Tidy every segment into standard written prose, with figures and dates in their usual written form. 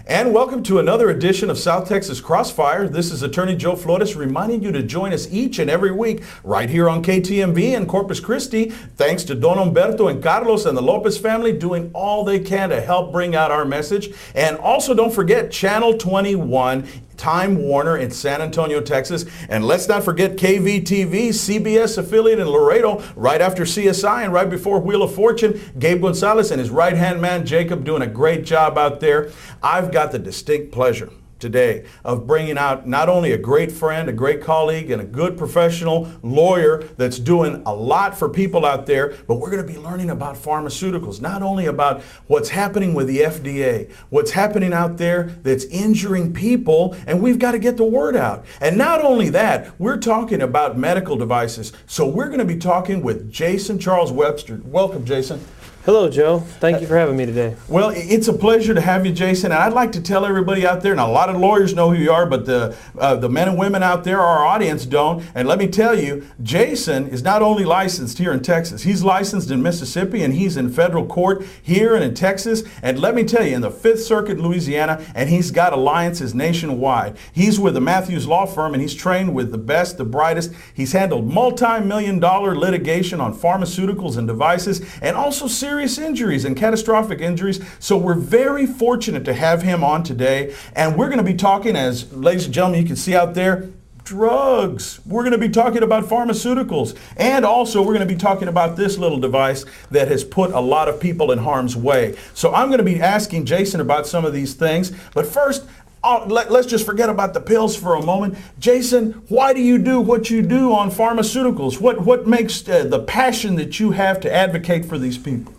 And welcome to another edition of South Texas Crossfire. This is Attorney Joe Flores reminding you to join us each and every week right here on KTMV in Corpus Christi. Thanks to Don Humberto and Carlos and the Lopez family doing all they can to help bring out our message. And also don't forget Channel 21, Time Warner in San Antonio, Texas. And let's not forget KVTV, CBS affiliate in Laredo, right after CSI and right before Wheel of Fortune. Gabe Gonzalez and his right-hand man, Jacob, doing a great job out there. I've got the distinct pleasure today of bringing out not only a great friend, a great colleague, and a good professional lawyer that's doing a lot for people out there, but we're going to be learning about pharmaceuticals, not only about what's happening with the FDA, what's happening out there that's injuring people, and we've got to get the word out. And not only that, we're talking about medical devices. So we're going to be talking with Jason Charles Webster. Welcome, Jason. Hello, Joe. Thank you for having me today. Well, it's a pleasure to have you, Jason. And I'd like to tell everybody out there, and a lot of lawyers know who you are, but the men and women out there, our audience, don't. And let me tell you, Jason is not only licensed here in Texas. He's licensed in Mississippi, and he's in federal court here and in Texas. And let me tell you, in the Fifth Circuit, Louisiana, and he's got alliances nationwide. He's with the Matthews Law Firm, and he's trained with the best, the brightest. He's handled multi-million-dollar litigation on pharmaceuticals and devices, and also serious injuries and catastrophic injuries. So we're very fortunate to have him on today. And we're going to be talking, as ladies and gentlemen, you can see out there, drugs. We're going to be talking about pharmaceuticals. And also we're going to be talking about this little device that has put a lot of people in harm's way. So I'm going to be asking Jason about some of these things. But first, let's just forget about the pills for a moment. Jason, why do you do what you do on pharmaceuticals? What makes the passion that you have to advocate for these people?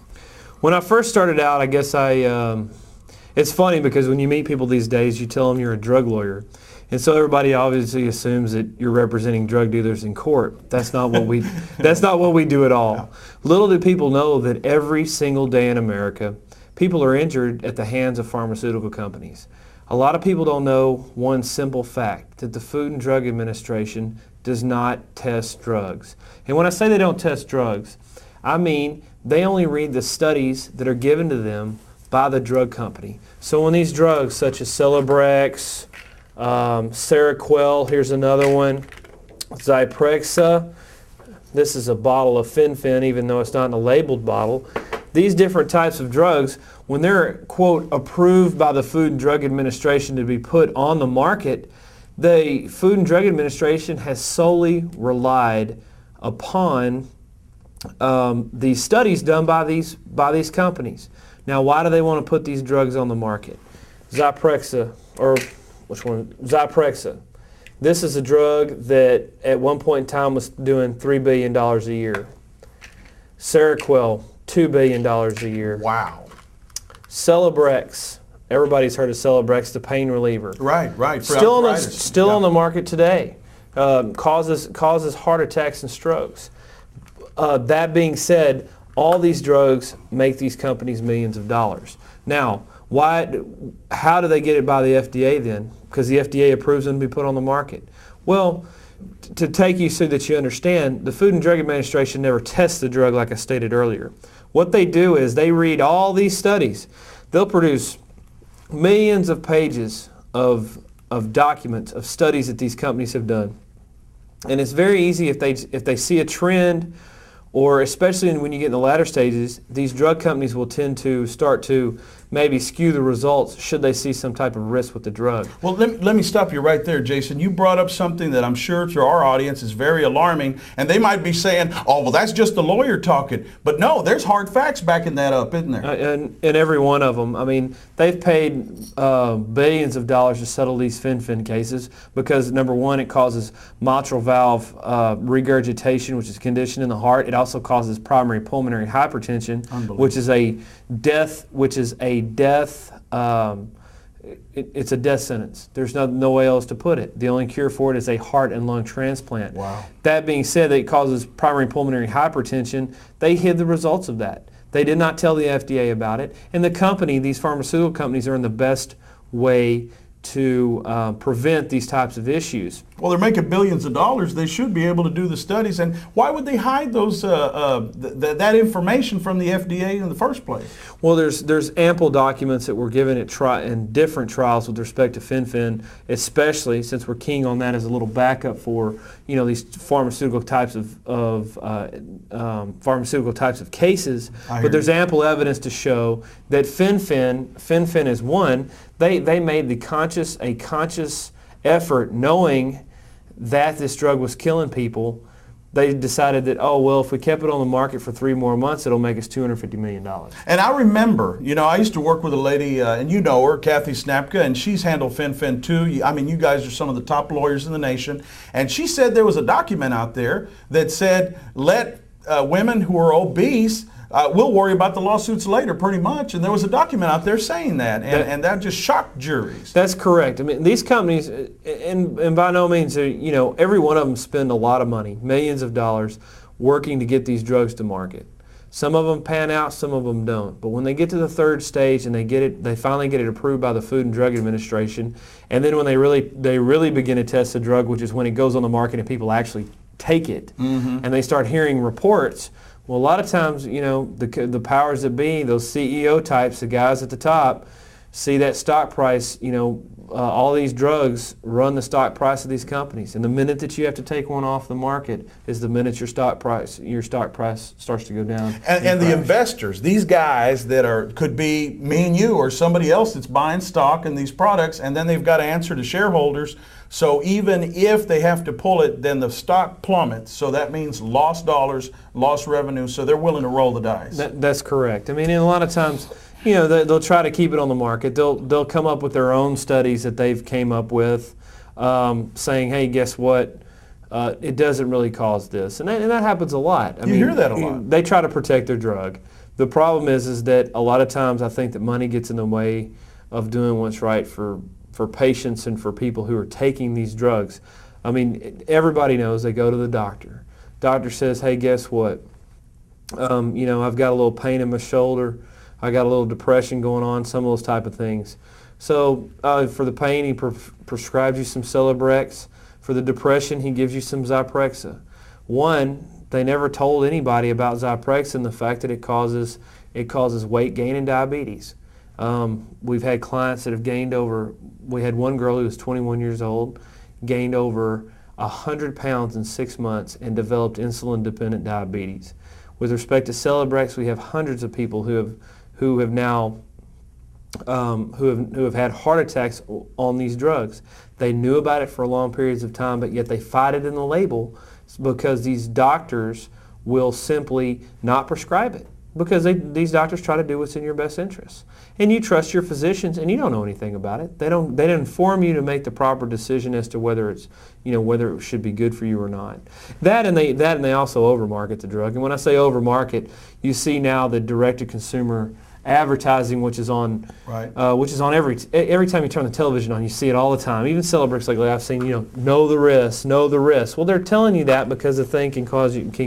When I first started out, I guess it's funny because when you meet people these days, you tell them you're a drug lawyer. And so everybody obviously assumes that you're representing drug dealers in court. That's not what we do at all. No. Little do people know that every single day in America, people are injured at the hands of pharmaceutical companies. A lot of people don't know one simple fact, that the Food and Drug Administration does not test drugs. And when I say they don't test drugs, I mean they only read the studies that are given to them by the drug company. So when these drugs such as Celebrex, Seroquel, here's another one, Zyprexa, this is a bottle of Fen-Phen even though it's not in a labeled bottle. These different types of drugs, when they're, quote, approved by the Food and Drug Administration to be put on the market, the Food and Drug Administration has solely relied upon these studies done by these companies. Now, why do they want to put these drugs on the market? Zyprexa, or which one? Zyprexa. This is a drug that at one point in time was doing $3 billion a year. Seroquel, $2 billion a year. Wow. Celebrex. Everybody's heard of Celebrex, the pain reliever. Right. Still on the market today. Causes heart attacks and strokes. That being said, all these drugs make these companies millions of dollars. Now, how do they get it by the FDA then? Because the FDA approves them to be put on the market. Well, to take you so that you understand, the Food and Drug Administration never tests the drug like I stated earlier. What they do is they read all these studies. They'll produce millions of pages of documents, of studies that these companies have done. And it's very easy if they see a trend, or especially when you get in the latter stages, these drug companies will tend to start to maybe skew the results should they see some type of risk with the drug. Well, let me stop you right there, Jason. You brought up something that I'm sure to our audience is very alarming, and they might be saying, oh, well, that's just the lawyer talking. But no, there's hard facts backing that up, isn't there? And every one of them. I mean, they've paid billions of dollars to settle these Fen-Phen cases because, number one, it causes mitral valve regurgitation, which is a condition in the heart. It also causes primary pulmonary hypertension, which is a death it's a death sentence. There's no way else to put it. The only cure for it is a heart and lung transplant. Wow. That being said, it causes primary pulmonary hypertension. They hid the results of that. They did not tell the FDA about it. And these pharmaceutical companies are in the best way to prevent these types of issues. Well, they're making billions of dollars. They should be able to do the studies. And why would they hide those that information from the FDA in the first place? Well, there's ample documents that were given in different trials with respect to fen-phen, especially since we're keying on that as a little backup for these pharmaceutical types of cases. But there's ample evidence to show that fen-phen is one. They made a conscious effort, knowing that this drug was killing people. They decided that, oh, well, if we kept it on the market for 3 more months, it'll make us $250 million. And I remember, I used to work with a lady, and you know her, Kathy Snapka, and she's handled fen-phen too. I mean, you guys are some of the top lawyers in the nation. And she said there was a document out there that said, let women who are obese, we'll worry about the lawsuits later, pretty much. And there was a document out there saying that, and that just shocked juries. That's correct. I mean, these companies, and by no means, every one of them spend a lot of money, millions of dollars, working to get these drugs to market. Some of them pan out, some of them don't. But when they get to the third stage and they finally get it approved by the Food and Drug Administration, and then when they really begin to test the drug, which is when it goes on the market and people actually take it, and they start hearing reports. Well, a lot of times, the powers that be, those CEO types, the guys at the top, see that stock price, all these drugs run the stock price of these companies. And the minute that you have to take one off the market is the minute your stock price starts to go down. And the investors, these guys that could be me and you or somebody else that's buying stock in these products, and then they've got to answer to shareholders. So even if they have to pull it, then the stock plummets. So that means lost dollars, lost revenue. So they're willing to roll the dice. That's correct. I mean, and a lot of times, they'll try to keep it on the market. They'll come up with their own studies that they've came up with, saying, hey, guess what? It doesn't really cause this, and that happens a lot. You hear that a lot. They try to protect their drug. The problem is that a lot of times I think that money gets in the way of doing what's right for patients and for people who are taking these drugs. I mean, everybody knows they go to the doctor. Doctor says, hey, guess what? I've got a little pain in my shoulder. I got a little depression going on, some of those type of things. So for the pain, he prescribes you some Celebrex. For the depression, he gives you some Zyprexa. They never told anybody about Zyprexa and the fact that it causes weight gain and diabetes. We've had clients that have gained we had one girl who was 21 years old, gained over 100 pounds in 6 months and developed insulin-dependent diabetes. With respect to Celebrex, we have hundreds of people who have had heart attacks on these drugs. They knew about it for long periods of time, but yet they fight it in the label because these doctors will simply not prescribe it, because these doctors try to do what's in your best interest. And you trust your physicians, and you don't know anything about it. They don't inform you to make the proper decision as to whether it's, whether it should be good for you or not. That and they also overmarket the drug. And when I say overmarket, you see now the direct-to-consumer advertising, which is on every time you turn the television on, you see it all the time. Even Celebrex, like I've seen, know the risk, know the risk. Well, they're telling you that because the thing can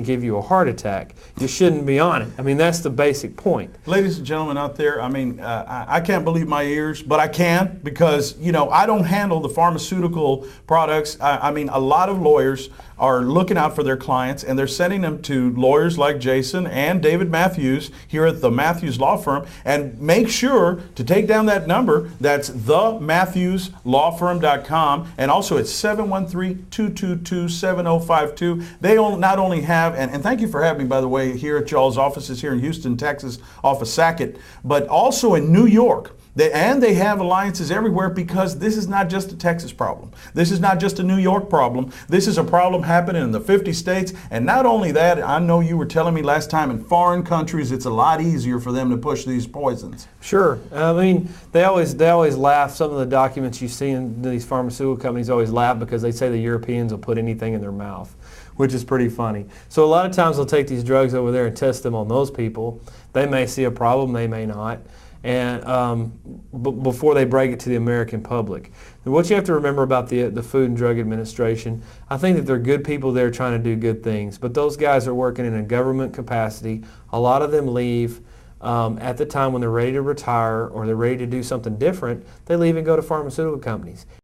give you a heart attack. You shouldn't be on it. I mean, that's the basic point. Ladies and gentlemen out there, I mean, I can't believe my ears, but I can, because I don't handle the pharmaceutical products. I mean, a lot of lawyers are looking out for their clients, and they're sending them to lawyers like Jason and David Matthews here at the Matthews Law Firm. And make sure to take down that number. That's thematthewslawfirm.com, and also it's 713-222-7052. They not only have, and thank you for having me, by the way, here at y'all's offices here in Houston, Texas, off of Sackett, but also in New York. They have alliances everywhere, because this is not just a Texas problem. This is not just a New York problem. This is a problem happening in the 50 states. And not only that, I know you were telling me last time, in foreign countries, it's a lot easier for them to push these poisons. Sure. I mean, they always laugh. Some of the documents you see in these pharmaceutical companies always laugh because they say the Europeans will put anything in their mouth, which is pretty funny. So a lot of times they'll take these drugs over there and test them on those people. They may see a problem, they may not. And before they break it to the American public. And what you have to remember about the Food and Drug Administration, I think that they're good people there trying to do good things, but those guys are working in a government capacity. A lot of them leave at the time when they're ready to retire or they're ready to do something different, they leave and go to pharmaceutical companies.